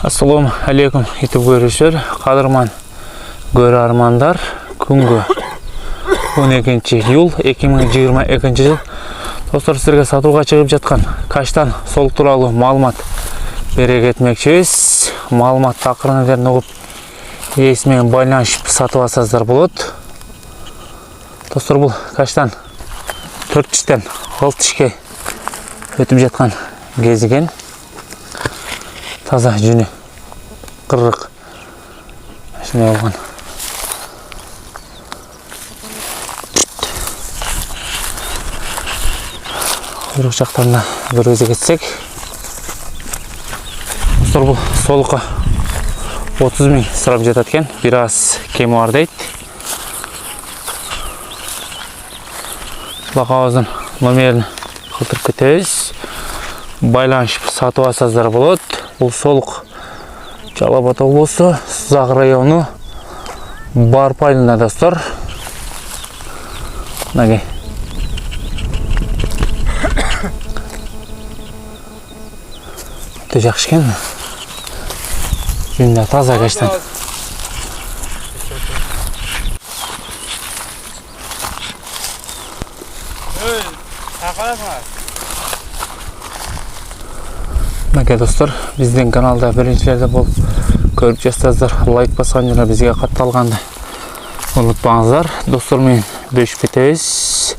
Assalomu alaykum YouTube görüşler, qadırman görarmanlar. Күнгө 12-iyul 2022 yıl. Dostlar, sizlerге сатууга чыгып жаткан каштан солук тууралуу маалымат бере кетмекчибиз. Маалымат такырын угуп, ээси менен байланышып сатып алсаңыздар болот. Достор, бул каштан 4 тиштен 6 тишке өтүп жаткан кез экен. Таза жүнү кырык. Ушундай болгон. Куйрук жактарына бир өзө кетсек. Достор, бул солукка 30 миң сурап жатат экен. Бир аз кеми бар дейт. Лакабыздын номерин калтырып кетебиз. Байланышып сатып алсаңыздар болот. Бул солук Жалал Абад облусу, Сузак району, Барп айылында, достор. Мынагей. Өтө жакшы экен. Жүнү таза каштан. Мынакей, достор, биздин каналда биринчилерде болуп көрүп жатсаңыздар, лайк баскан жана бизге катталганды унутпаңыздар. Достор менен бөлүшүп кетебиз.